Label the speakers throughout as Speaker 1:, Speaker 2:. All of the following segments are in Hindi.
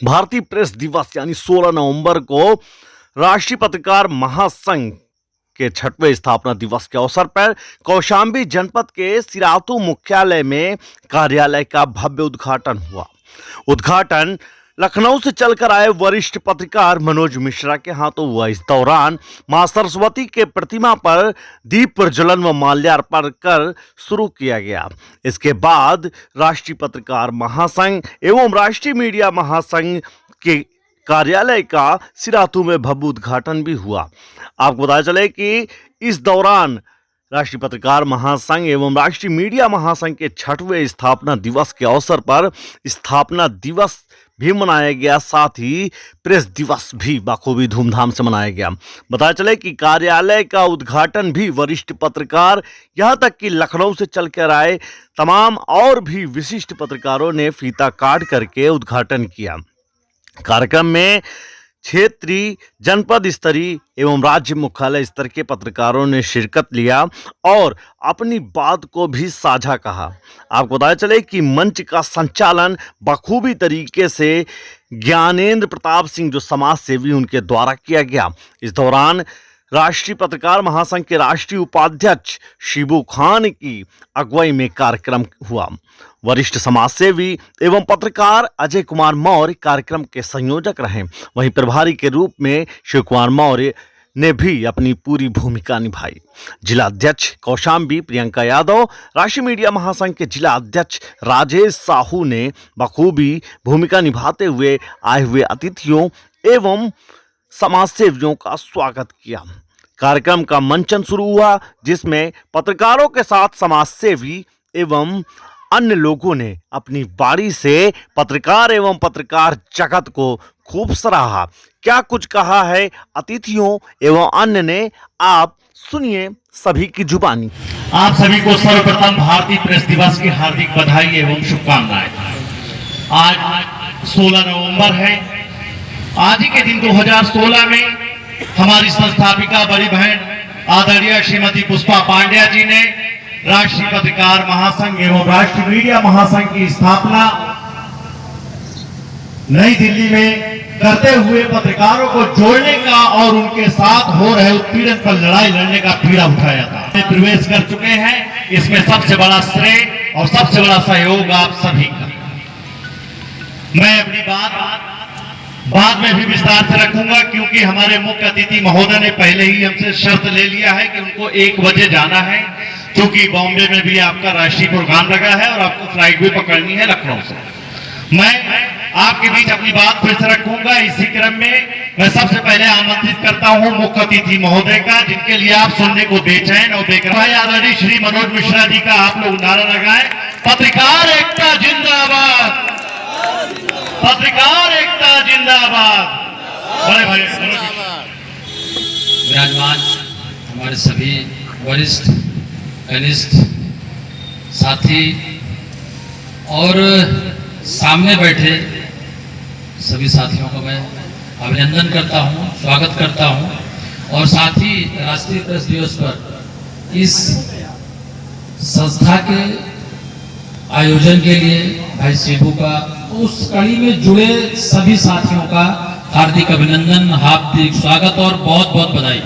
Speaker 1: भारतीय प्रेस दिवस यानी 16 नवंबर को राष्ट्रीय पत्रकार महासंघ के 6वें स्थापना दिवस के अवसर पर कौशाम्बी जनपद के सिरातू मुख्यालय में कार्यालय का भव्य उद्घाटन हुआ। उद्घाटन लखनऊ से चलकर आए वरिष्ठ पत्रकार मनोज मिश्रा के हाथों हुआ। इस दौरान मां सरस्वती के प्रतिमा पर दीप प्रज्वलन व माल्यार्पण कर शुरू किया गया। इसके बाद राष्ट्रीय पत्रकार महासंघ एवं राष्ट्रीय मीडिया महासंघ के कार्यालय का सिरातू में भव्य उद्घाटन भी हुआ। आपको बताया चले कि इस दौरान राष्ट्रीय पत्रकार महासंघ एवं राष्ट्रीय मीडिया महासंघ के 6वें स्थापना दिवस के अवसर पर स्थापना दिवस भी मनाया गया, साथ ही प्रेस दिवस भी बखूबी धूमधाम से मनाया गया। बताया चले कि कार्यालय का उद्घाटन भी वरिष्ठ पत्रकार यहां तक कि लखनऊ से चलकर आए तमाम और भी विशिष्ट पत्रकारों ने फीता काट करके उद्घाटन किया। कार्यक्रम में क्षेत्रीय, जनपद स्तरीय एवं राज्य मुख्यालय स्तर के पत्रकारों ने शिरकत लिया और अपनी बात को भी साझा कहा। आपको बताया चले कि मंच का संचालन बखूबी तरीके से ज्ञानेंद्र प्रताप सिंह जो समाज सेवी उनके द्वारा किया गया। इस दौरान राष्ट्रीय पत्रकार महासंघ के राष्ट्रीय उपाध्यक्ष शिबू खान की अगुवाई में कार्यक्रम हुआ। वरिष्ठ समाजसेवी एवं पत्रकार अजय कुमार मौर्य कार्यक्रम के संयोजक रहे। वहीं प्रभारी के रूप में शिव कुमार मौर्य ने भी अपनी पूरी भूमिका निभाई। जिला अध्यक्ष कौशाम्बी प्रियंका यादव, राष्ट्रीय मीडिया महासंघ के जिला अध्यक्ष राजेश साहू ने बखूबी भूमिका निभाते हुए आए हुए अतिथियों एवं समाज सेवियों का स्वागत किया। कार्यक्रम का मंचन शुरू हुआ, जिसमें पत्रकारों के साथ समाज सेवी एवं अन्य लोगों ने अपनी बारी से पत्रकार एवं पत्रकार जगत को खूब सराहा। क्या कुछ कहा है अतिथियों एवं अन्य ने, आप सुनिए सभी की जुबानी।
Speaker 2: आप सभी को सर्वप्रथम भारतीय प्रेस दिवस की हार्दिक बधाई एवं शुभकामनाएं। आज 16 नवंबर है। आज ही के दिन 2016 में हमारी संस्थापिका बड़ी बहन आदरणीय श्रीमती पुष्पा पांड्या जी ने राष्ट्रीय पत्रकार महासंघ एवं राष्ट्रीय मीडिया महासंघ की स्थापना नई दिल्ली में करते हुए पत्रकारों को जोड़ने का और उनके साथ हो रहे उत्पीड़न पर लड़ाई लड़ने का बीड़ा उठाया था। प्रवेश कर चुके हैं। इसमें सबसे बड़ा श्रेय और सबसे बड़ा सहयोग आप सभी का। मैं अपनी बात बाद में भी विस्तार से रखूंगा, क्योंकि हमारे मुख्य अतिथि महोदय ने पहले ही हमसे शर्त ले लिया है कि उनको 1 बजे जाना है, क्योंकि बॉम्बे में भी आपका राष्ट्रीय प्रोग्राम लगा है और आपको फ्लाइट भी पकड़नी है लखनऊ से। मैं आपके बीच अपनी बात फिर से रखूंगा। इसी क्रम में मैं सबसे पहले आमंत्रित करता हूं मुख्य अतिथि महोदय का, जिनके लिए आप सुनने को बेचैन और बेकरार। आदरणीय श्री मनोज मिश्रा जी का आप लोग नारा लगाएं, पत्रकार एकता जिंदाबाद, पत्रकार एकता जिंदाबाद। बड़े भाई
Speaker 3: विराजमान हमारे सभी वरिष्ठ कनिष्ठ साथी और सामने बैठे सभी साथियों को मैं अभिनंदन करता हूं, स्वागत करता हूं। और साथ ही राष्ट्रीय प्रेस दिवस पर इस संस्था के आयोजन के लिए भाई शिबू का, उस कड़ी में जुड़े सभी साथियों का हार्दिक अभिनंदन, हार्दिक स्वागत और बहुत बहुत बधाई।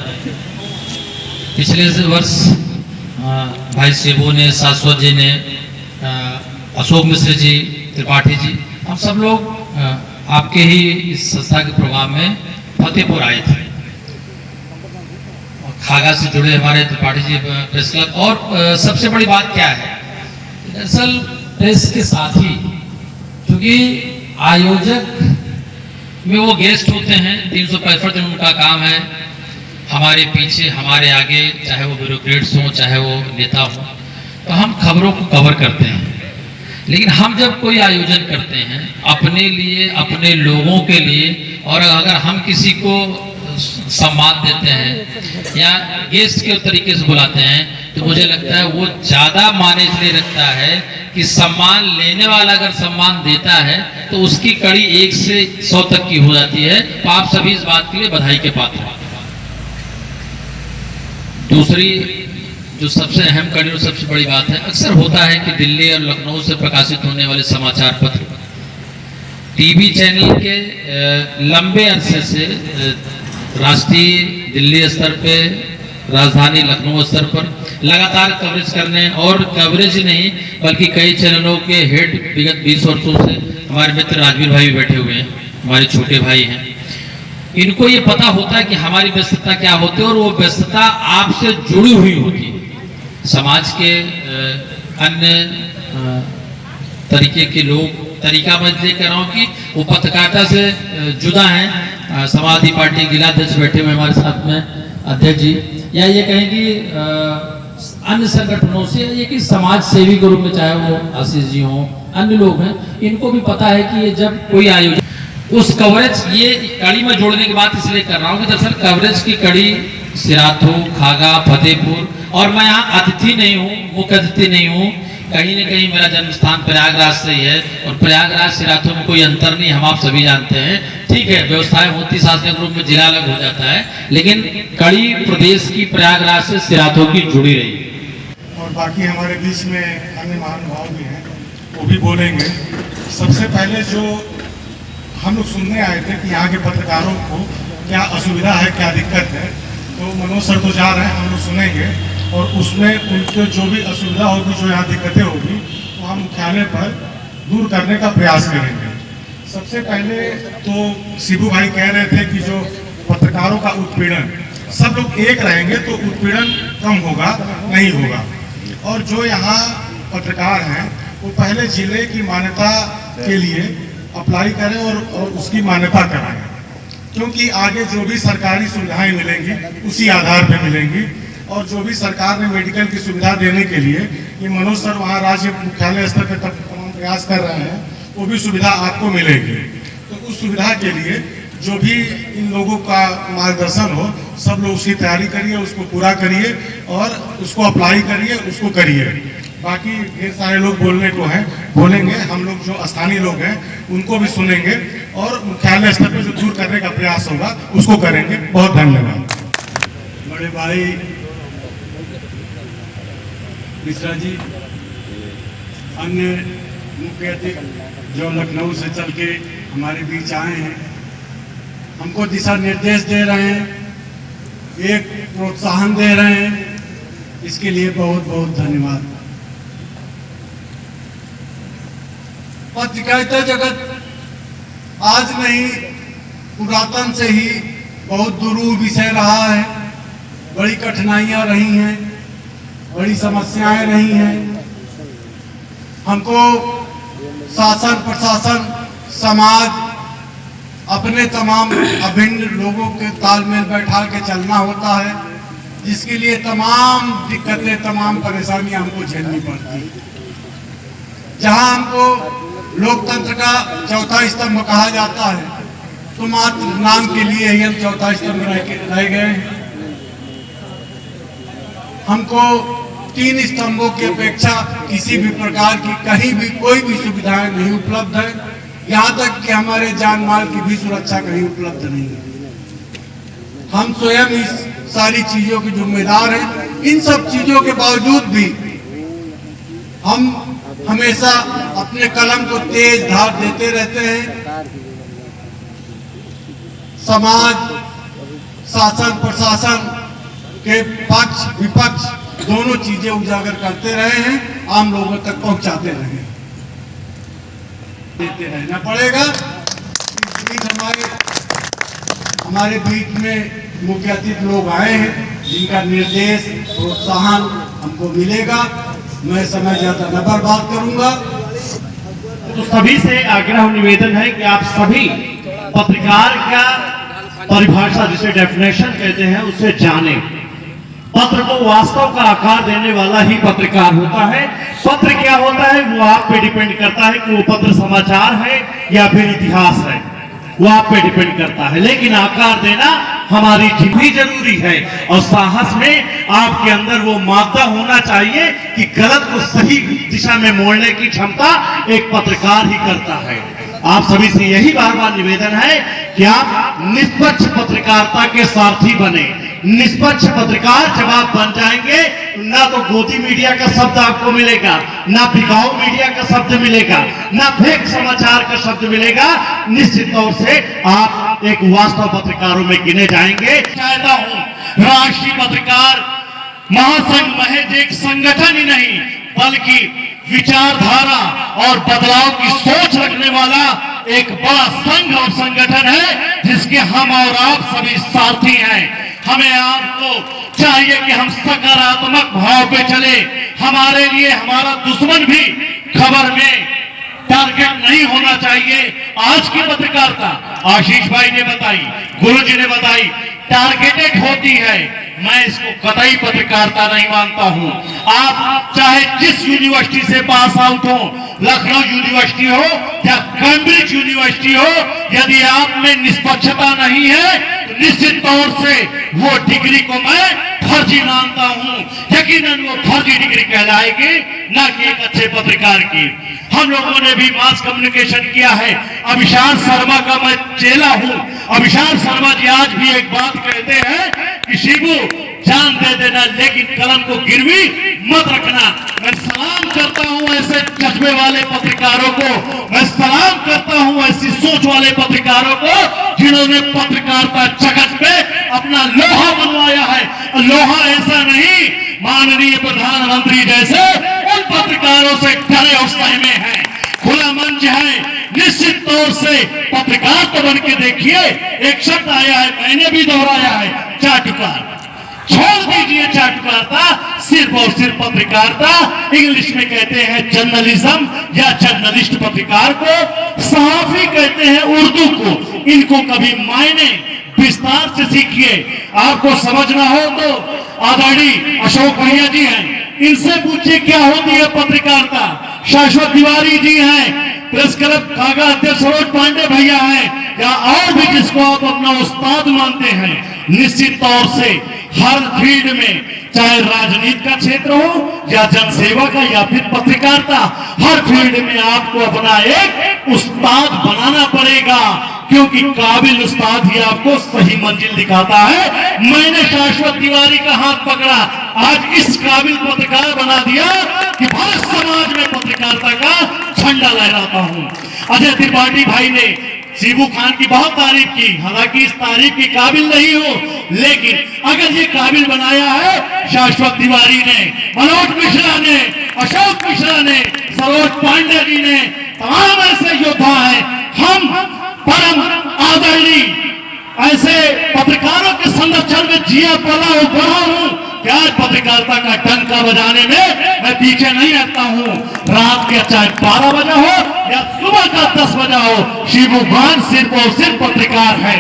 Speaker 3: पिछले वर्ष भाई शिबू ने, शाश्वत जी ने, अशोक मिश्र जी, त्रिपाठी जी, हम सब लोग आपके ही इस संस्था के प्रोग्राम में फतेहपुर आए थे। खागा से जुड़े हमारे त्रिपाठी जी प्रेस क्लब। और सबसे बड़ी बात क्या है, दरअसल प्रेस के साथी, क्योंकि आयोजक में वो गेस्ट होते हैं, 365 दिन उनका काम है हमारे पीछे हमारे आगे, चाहे वो ब्यूरोक्रेट्स हों चाहे वो नेता हों, तो हम खबरों को कवर करते हैं। लेकिन हम जब कोई आयोजन करते हैं अपने लिए, अपने लोगों के लिए, और अगर हम किसी को सम्मान देते हैं या गेस्ट के तरीके से बुलाते हैं, तो मुझे लगता है वो ज्यादा माने इसलिए रखता है कि सम्मान लेने वाला अगर सम्मान देता है तो उसकी कड़ी 1 से 100 तक की हो जाती है। तो आप सभी इस बात के लिए बधाई के पात्र हैं। दूसरी जो सबसे अहम कड़ी और सबसे बड़ी बात है, अक्सर होता है कि दिल्ली और लखनऊ से प्रकाशित होने वाले समाचार पत्र टीवी चैनल के लंबे अरसे से राष्ट्रीय दिल्ली स्तर पे, राजधानी लखनऊ स्तर पर लगातार कवरेज करने, और कवरेज नहीं बल्कि कई चैनलों के हेड विगत 20 वर्षों से हमारे मित्र राजवीर भाई भी बैठे हुए हैं, हमारे छोटे भाई हैं। इनको ये पता होता है कि हमारी व्यस्तता क्या होती है, और वो व्यस्तता आपसे जुड़ी हुई होती है। समाज के अन्य तरीके के लोग, तरीका मैं ये कह रहा हूँ कि वो पत्रकारिता से जुदा हैं। समाजवादी पार्टी जिलाध्यक्ष बैठे हुए हमारे साथ में, अध्यक्ष जी, या ये कहें कि अन्य संगठनों से, ये कि समाज सेवी के रूप में, चाहे वो आशीष जी हों, अन्य लोग हैं, इनको भी पता है कि ये जब कोई आयोजन, उस कवरेज, ये कड़ी में जोड़ने की बात इसलिए कर रहा हूँ कि दरअसल कवरेज की कड़ी सिराथू, खागा, फतेहपुर, और मैं यहाँ अतिथि नहीं हूँ, मुख्य अतिथि नहीं हूँ, कहीं न कहीं मेरा जन्म स्थान प्रयागराज से ही है, और प्रयागराज सिराथू में कोई अंतर नहीं, हम आप सभी जानते हैं। ठीक है, व्यवस्थाएं होती, शासनिक रूप में जिला अलग हो जाता है, लेकिन कड़ी प्रदेश की प्रयागराज से सिराथू की जुड़ी रही।
Speaker 4: और बाकी हमारे बीच में अन्य महानुभाव भी हैं, वो भी बोलेंगे। सबसे पहले जो हम लोग सुनने आए थे कि यहाँ के पत्रकारों को क्या असुविधा है, क्या दिक्कत है, तो मनोज सर तो जा रहे हैं, हम लोग सुनेंगे, और उसमें उनके जो भी असुविधा होगी, जो यहाँ दिक्कतें होगी, वो हम मुख्यालय पर दूर करने का प्रयास करेंगे। सबसे पहले तो शिबू भाई कह रहे थे कि जो पत्रकारों का उत्पीड़न, सब लोग एक रहेंगे तो उत्पीड़न कम होगा, नहीं होगा। और जो यहाँ पत्रकार हैं वो पहले जिले की मान्यता के लिए अप्लाई करें और उसकी मान्यता कराएं, क्योंकि आगे जो भी सरकारी सुविधाएं मिलेंगी उसी आधार पर मिलेंगी। और जो भी सरकार ने मेडिकल की सुविधा देने के लिए, ये मनोज सर वहाँ राज्य मुख्यालय स्तर पर तमाम प्रयास कर रहे हैं, वो भी सुविधा आपको मिलेगी। तो उस सुविधा के लिए जो भी इन लोगों का मार्गदर्शन हो, सब लोग उसकी तैयारी करिए, उसको पूरा करिए और उसको अप्लाई करिए, उसको करिए। बाकी ढेर सारे लोग बोलने को हैं, बोलेंगे, हम लोग जो स्थानीय लोग हैं उनको भी सुनेंगे, और मुख्यालय स्तर पर जो दूर करने का प्रयास होगा उसको करेंगे। बहुत धन्यवाद।
Speaker 5: बड़े भाई मिश्रा जी, अन्य मुख्य अतिथि जो लखनऊ से चल के हमारे बीच आए हैं, हमको दिशा निर्देश दे रहे हैं, एक प्रोत्साहन दे रहे हैं, इसके लिए बहुत बहुत धन्यवाद। पत्रकारिता जगत आज नहीं, पुरातन से ही बहुत दुरूह विषय रहा है, बड़ी कठिनाइयां रही हैं, बड़ी समस्याएं रही हैं। हमको शासन, प्रशासन, समाज, अपने तमाम अभिन्न लोगों के तालमेल बैठा के चलना होता है, जिसके लिए तमाम दिक्कतें, तमाम परेशानियां हमको झेलनी पड़ती हैं। जहां हमको लोकतंत्र का चौथा स्तंभ कहा जाता है, तो मात्र नाम के लिए ही हम चौथा स्तंभ रह गए हैं। हमको 3 स्तंभों की अपेक्षा किसी भी प्रकार की कहीं भी कोई भी सुविधाएं नहीं उपलब्ध है, यहाँ तक कि हमारे जान माल की भी सुरक्षा कहीं उपलब्ध नहीं है। हम स्वयं इस सारी चीजों के जिम्मेदार हैं। इन सब चीजों के बावजूद भी हम हमेशा अपने कलम को तेज धार देते रहते हैं। समाज, शासन, प्रशासन के पक्ष विपक्ष दोनों चीजें उजागर करते रहे हैं, आम लोगों तक पहुंचाते रहे, देते रहना पड़ेगा। इस बीच हमारे बीच में मुख्य अतिथि लोग आए हैं, जिनका निर्देश, प्रोत्साहन हमको मिलेगा। मैं समय ज्यादा न बर्बाद करूंगा।
Speaker 2: तो सभी से आग्रह निवेदन है कि आप सभी पत्रकार का परिभाषा, जिसे डेफिनेशन कहते हैं, उसे जानें। पत्र को वास्तव का आकार देने वाला ही पत्रकार होता है। पत्र क्या होता है वो आप पे डिपेंड करता है कि वो पत्र समाचार है या फिर इतिहास है, वो आप पे डिपेंड करता है। लेकिन आकार देना हमारी भी जरूरी है, और साहस में आपके अंदर वो मादा होना चाहिए कि गलत को सही दिशा में मोड़ने की क्षमता एक पत्रकार ही करता है। आप सभी से यही बार बार निवेदन है कि आप निष्पक्ष पत्रकारिता के सारथी बने। निष्पक्ष पत्रकार जब आप बन जाएंगे ना तो गोदी मीडिया का शब्द आपको मिलेगा, ना बिकाऊ मीडिया का शब्द मिलेगा, ना फेक समाचार का शब्द मिलेगा। निश्चित तौर से आप एक वास्तव पत्रकारों में गिने जाएंगे। चाहता हूं राष्ट्रीय पत्रकार महासंघ महज एक संगठन ही नहीं बल्कि विचारधारा और बदलाव की सोच रखने वाला एक बड़ा संघ और संगठन है जिसके हम और आप सभी साथी हैं। हमें आपको चाहिए कि हम सकारात्मक भाव पे चले। हमारे लिए हमारा दुश्मन भी खबर में टारगेट नहीं होना चाहिए। आज की पत्रकारिता आशीष भाई ने बताई, गुरु जी ने बताई, टारगेटेड होती है। मैं इसको कतई पत्रकारिता नहीं मानता हूं। आप चाहे जिस यूनिवर्सिटी से पास आउट हो, लखनऊ यूनिवर्सिटी हो या कैम्ब्रिज यूनिवर्सिटी हो, यदि आप में निष्पक्षता नहीं है तो निश्चित तौर से वो डिग्री को मैं फर्जी मानता हूं। यकीनन वो फर्जी डिग्री कहलाएगी, ना कि एक अच्छे पत्रकार की। हम लोगों ने भी मास कम्युनिकेशन किया है। अभिशार शर्मा का मैं चेला हूं। अभिशार शर्मा जी आज भी एक बात कहते हैं कि शिबू जान दे देना लेकिन कलम को गिरवी मत रखना। मैं सलाम करता हूं ऐसे जज्बे वाले पत्रकारों को, मैं सलाम करता हूं ऐसी सोच वाले पत्रकारों को जिन्होंने पत्रकारिता जगत पे अपना लोहा बनवाया है। लोहा ऐसा नहीं, माननीय प्रधानमंत्री जैसे उन पत्रकारों से डरे और सहमे हैं। खुला मंच है, निश्चित तौर से पत्रकार तो बन के देखिए। एक शब्द आया है, मैंने भी दोहराया है, चाटुकार। छोड़ दीजिए चाटुकारिता, सिर्फ और सिर्फ पत्रकारिता। इंग्लिश में कहते हैं जर्नलिज्म या जर्नलिस्ट पत्रकार को, सहाफी कहते हैं उर्दू को। इनको कभी मायने विस्तार से सीखिए। आपको समझना हो तो आदरणीय अशोक भैया जी हैं, इनसे पूछिए क्या होती है पत्रकारिता। शाश्वत तिवारी जी हैं, प्रेस क्लब कागा अध्यक्ष सरोज पांडे भैया हैं, या और भी जिसको आप अपना उस्ताद मानते हैं। निश्चित तौर से हर फील्ड में, चाहे राजनीति का क्षेत्र हो या जनसेवा का या फिर पत्रकारिता, हर फील्ड में आपको अपना एक उस्ताद बनाना पड़ेगा, क्योंकि काबिल उस्ताद ही आपको सही मंजिल दिखाता है। मैंने शाश्वत तिवारी का हाथ पकड़ा, आज इस काबिल पत्रकार बना दिया कि भारत समाज में पत्रकारिता का झंडा लहराता हूं। अजय त्रिपाठी भाई ने शिबू खान की बहुत तारीफ की, हालांकि इस तारीफ की काबिल नहीं हो, लेकिन अगर ये काबिल बनाया है शाश्वत तिवारी ने, मनोज मिश्रा ने, अशोक मिश्रा ने, सरोज पांडे जी ने, तमाम ऐसे योद्धा हैं। हम परम आदरणीय ऐसे पत्रकारों के संरक्षण में जिया पला और बढ़ा हूं कि आज पत्रकारिता का डंका बजाने में मैं पीछे नहीं हटता हूं। रात के चाहे 12 बजा हो या सुबह का 10 बजा हो, शिबू खान सिर्फ और सिर्फ पत्रकार है।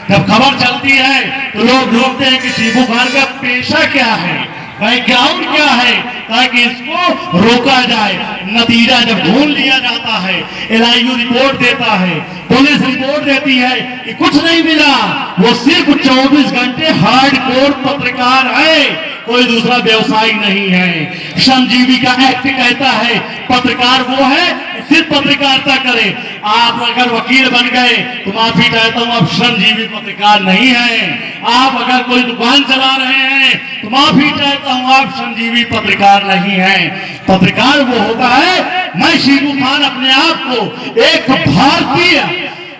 Speaker 2: जब खबर चलती है तो लोग ढूंढते हैं कि शिबू खान का पेशा क्या है, बैकग्राउंड क्या है, ताकि इसको रोका जाए। नतीजा जब ढूंढ लिया जाता है, LIU रिपोर्ट देता है, पुलिस रिपोर्ट देती है कि कुछ नहीं मिला, वो सिर्फ 24 घंटे हार्डकोर पत्रकार है, कोई दूसरा व्यवसाय नहीं है। श्रमजीवी का एक्ट कहता है पत्रकार वो है सिर्फ पत्रकारिता करे। आप अगर वकील बन गए तो माफी चाहता हूं, आप श्रमजीवी पत्रकार नहीं है। आप अगर कोई दुकान चला रहे हैं तो माफी चाहता हूं, आप श्रमजीवी पत्रकार नहीं है। पत्रकार वो होता है, मैं शिबू खान अपने आप को एक भारतीय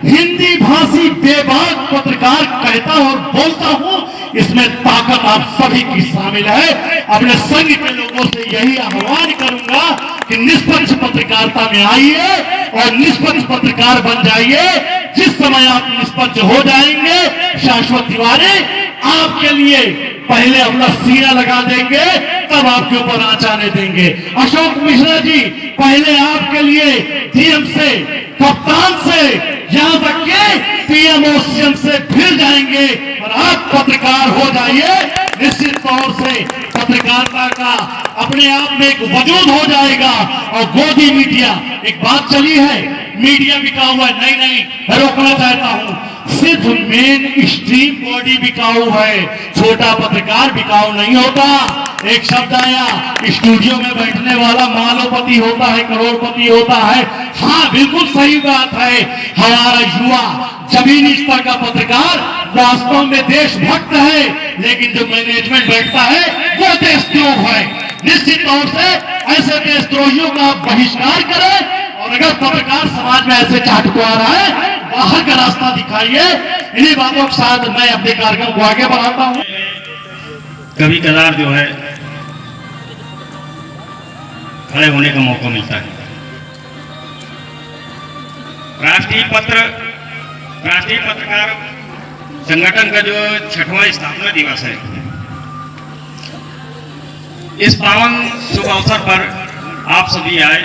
Speaker 2: हिंदी भाषी बेबाक पत्रकार कहता और बोलता हूं। इसमें ताकत आप सभी की शामिल है। अपने संघ के लोगों से यही आह्वान करूंगा कि निष्पक्ष पत्रकारिता में आइए और निष्पक्ष पत्रकार बन जाइए। जिस समय आप निष्पक्ष हो जाएंगे, शाश्वत तिवारी आपके लिए पहले अपना सीना लगा देंगे, तब आपके ऊपर आँच आने देंगे। अशोक मिश्रा जी पहले आपके लिए डीएम से, कप्तान से, यहां तक के पीएमओ से फिर जाएंगे और आप पत्रकार हो जाइए। निश्चित तौर से पत्रकारिता का अपने आप में एक वजूद हो जाएगा। और गोदी मीडिया, एक बात चली है मीडिया बिकाऊ है, नहीं, मैं रोकना चाहता हूं। सिर्फ मेन स्ट्रीम बॉडी बिकाऊ है, छोटा पत्रकार बिकाऊ नहीं होता। एक शब्द आया, स्टूडियो में बैठने वाला मालोपति होता है, करोड़पति होता है। हाँ, बिल्कुल सही बात है। हमारा युवा जमीनी स्तर का पत्रकार वास्तव में देशभक्त है, लेकिन जो मैनेजमेंट बैठता है वो देशद्रोह है। निश्चित तौर से ऐसे देशद्रोहियों का बहिष्कार करें और अगर पत्रकार समाज में ऐसे चाटको आ रहा है बाहर का रास्ता दिखाइए। इन्हीं बातों के साथ मैं अपने कार्यक्रम को आगे बढ़ाता हूं।
Speaker 6: कभी कदार जो है खड़े होने का मौका मिलता है। राष्ट्रीय पत्रकार संगठन का जो 6वां स्थापना दिवस है, इस पावन शुभ अवसर पर आप सभी आए,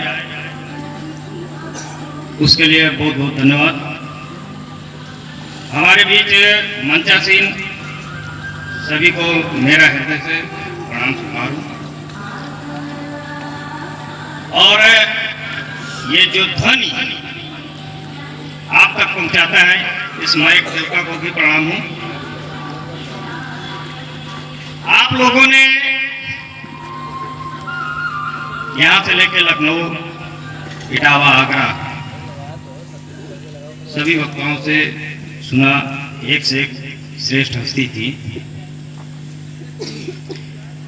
Speaker 6: उसके लिए बहुत बहुत धन्यवाद। हमारे बीच मंचासीन सभी को मेरा हृदय से प्रणाम स्वीकार हूं। और ये जो ध्वनि आप तक पहुंचाता है, इस माइक देवता को भी प्रणाम हूं। आप लोगों ने यहां से लेकर लखनऊ, इटावा, आगरा सभी वक्ताओं से सुना, एक से एक श्रेष्ठ हस्ती थी।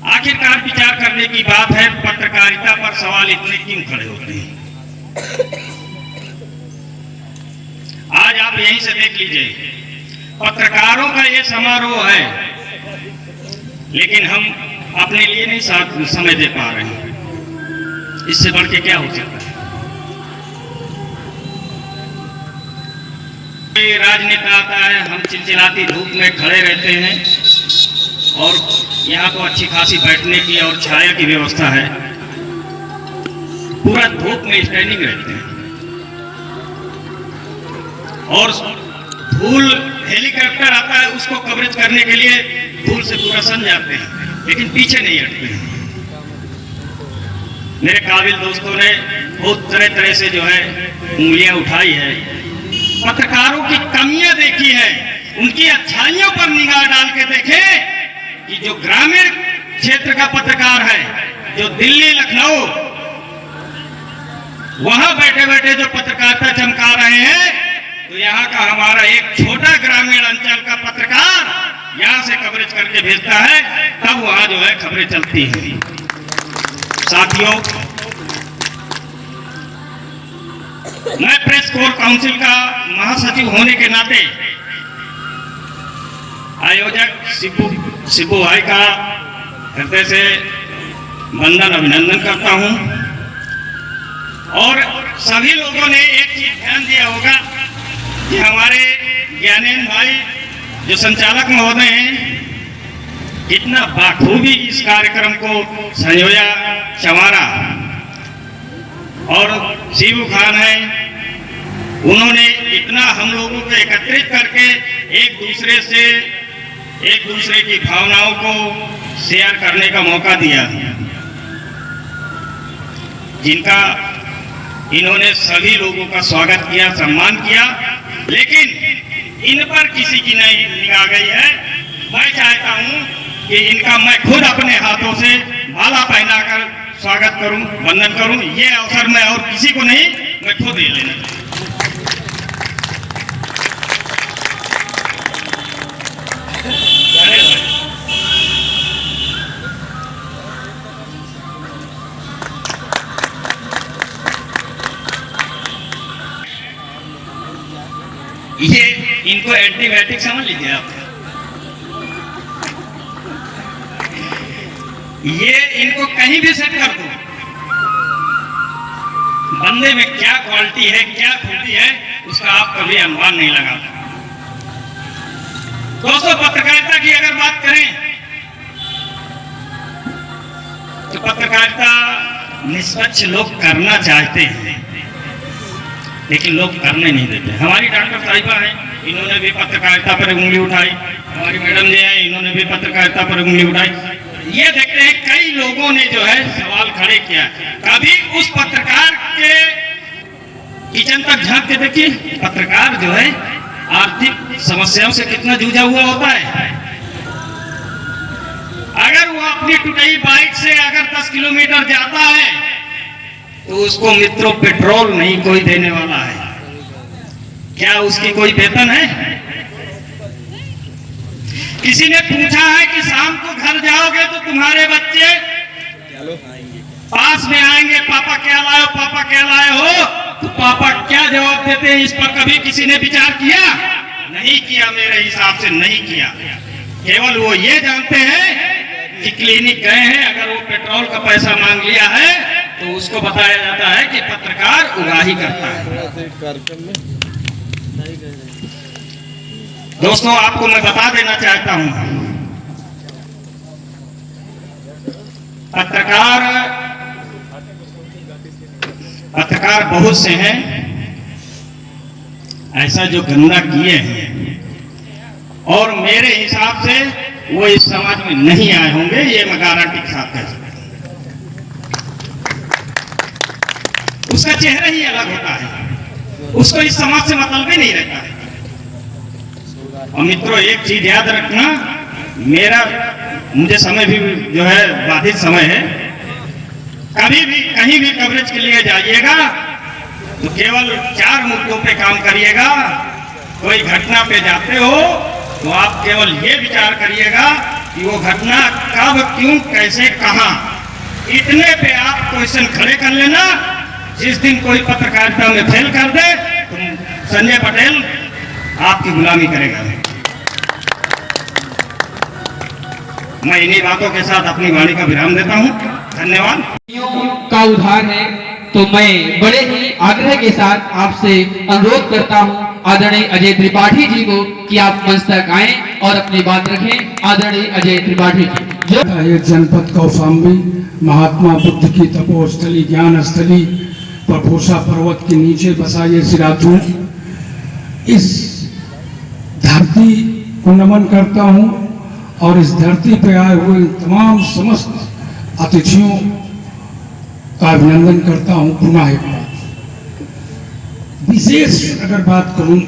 Speaker 6: आखिरकार विचार करने की बात है, पत्रकारिता पर सवाल इतने क्यों खड़े होते हैं। आज आप यहीं से देख लीजिए, पत्रकारों का ये समारोह है, लेकिन हम अपने लिए नहीं साथ समय दे पा रहे हैं। इससे बढ़ के क्या हो सकता है। राजनेता आता है, हम चिलचिलाती धूप में खड़े रहते हैं और यहाँ तो अच्छी खासी बैठने की और छाया की व्यवस्था है, पूरा धूप में स्टैंडिंग रहते हैं और धूल हेलीकॉप्टर आता है, उसको कवरेज करने के लिए धूल से पूरा सन जाते हैं, लेकिन पीछे नहीं हटते हैं। मेरे काबिल दोस्तों ने बहुत तरह तरह से जो है उंगलियां उठाई है, पत्रकारों की कमियां देखी है, उनकी अच्छाइयों पर निगाह डाल के देखें कि जो ग्रामीण क्षेत्र का पत्रकार है, जो दिल्ली, लखनऊ, वहां बैठे बैठे जो पत्रकारिता चमका रहे हैं, तो यहाँ का हमारा एक छोटा ग्रामीण अंचल का पत्रकार यहाँ से कवरेज करके भेजता है, तब वहां जो है खबरें चलती हैं। साथियों, मैं प्रेस कोर काउंसिल का महासचिव होने के नाते आयोजक शिबू भाई का हृदय से वंदन अभिनंदन करता हूं। और सभी लोगों ने एक चीज ध्यान दिया होगा कि हमारे ज्ञानेंद्र भाई जो संचालक महोदय हैं, कितना बाखूबी इस कार्यक्रम को संयोजा, संवारा। और शिबू खान है, उन्होंने इतना हम लोगों को एकत्रित करके एक दूसरे की भावनाओं को शेयर करने का मौका दिया, जिनका इन्होंने सभी लोगों का स्वागत किया, सम्मान किया, लेकिन इन पर किसी की नहीं निगाह गई है। मैं चाहता हूं कि इनका मैं खुद अपने हाथों से माला पहनाकर स्वागत करूं, वंदन करूं। ये अवसर मैं और किसी को नहीं, मैं खुद ले लेना। ये इनको एंटीबायोटिक समझ लीजिए आप। ये इनको कहीं भी सेट कर दो, बंदे में क्या क्वालिटी है, क्या खूबी है, उसका आप कभी अनुमान नहीं लगा। दोस्तों, पत्रकारिता की अगर बात करें तो पत्रकारिता निष्पक्ष लोग करना चाहते हैं, लेकिन लोग करने नहीं देते। हमारी डॉक्टर साहिबा है, इन्होंने भी पत्रकारिता पर उंगली उठाई। हमारी मैडम जी है, इन्होंने भी पत्रकारिता पर उंगली उठाई। ये देखते हैं कई लोगों ने जो है सवाल खड़े किया। कभी उस पत्रकार के किचन तक झांक के देखिए, पत्रकार जो है आर्थिक समस्याओं से कितना जूझा हुआ होता है। अगर वो अपनी टूटी बाइक से अगर 10 किलोमीटर जाता है तो उसको मित्रों पेट्रोल नहीं कोई देने वाला है। क्या उसकी कोई वेतन है? किसी ने पूछा है कि शाम को घर जाओगे तो तुम्हारे बच्चे पास में आएंगे, पापा क्या लाए हो, पापा क्या लाए हो, तो पापा क्या जवाब देते हैं? इस पर कभी किसी ने विचार किया? नहीं किया, मेरे हिसाब से नहीं किया। केवल वो ये जानते हैं कि क्लिनिक गए हैं, अगर वो पेट्रोल का पैसा मांग लिया है तो उसको बताया जाता है कि पत्रकार उगाही करता है। दोस्तों, आपको मैं बता देना चाहता हूं, पत्रकार बहुत से हैं ऐसा जो गंदा किए हैं, और मेरे हिसाब से वो इस समाज में नहीं आए होंगे, ये मैं गारंटी के साथ कह सकता हूं। उसका चेहरा ही अलग होता है, उसको इस समाज से मतलब भी नहीं रहता है। और मित्रों, एक चीज याद रखना, मुझे समय भी जो है बाधित समय है, कभी भी कहीं भी कवरेज के लिए जाइएगा तो केवल 4 मुद्दों पे काम करिएगा। कोई घटना पे जाते हो तो आप केवल ये विचार करिएगा कि वो घटना कब, क्यों, कैसे, कहां, इतने पे आप क्वेश्चन खड़े कर लेना। जिस दिन कोई पत्रकारिता में फेल कर दे तो संजय पटेल आपकी गुलामी करेगा। मैं इन्हीं बातों के साथ अपनी वाणी का विराम देता हूं। धन्यवाद।
Speaker 7: का उद्धार है, तो मैं बड़े ही आग्रह के साथ आपसे अनुरोध करता हूं आदरणीय अजय त्रिपाठी जी को कि आप मंच तक आए और अपनी बात रखें। आदरणीय अजय त्रिपाठी जी।
Speaker 8: ये जनपद कौशाम्बी महात्मा बुद्ध की तपोस्थली, ज्ञान स्थली पर पूसा पर्वत के नीचे बसा ये सिराथू, इस धरती को नमन करता हूं और इस धरती पर आए हुए तमाम समस्त अतिथियों का अभिनंदन करता हूं। पुनः एक बार विशेष अगर बात करूं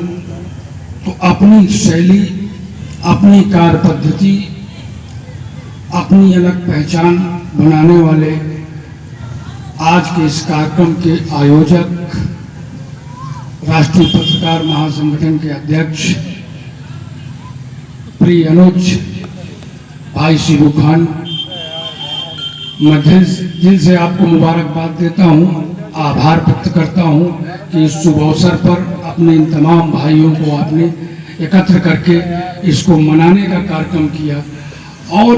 Speaker 8: तो अपनी शैली, अपनी कार्य पद्धति, अपनी अलग पहचान बनाने वाले आज के इस कार्यक्रम के आयोजक, राष्ट्रीय पत्रकार महासंगठन के अध्यक्ष प्रिय अनुज भाई शिबू खान, मैं दिल से आपको मुबारकबाद देता हूं, आभार व्यक्त करता हूं कि इस शुभ अवसर पर अपने इन तमाम भाइयों को आपने एकत्र करके इसको मनाने का कार्यक्रम किया और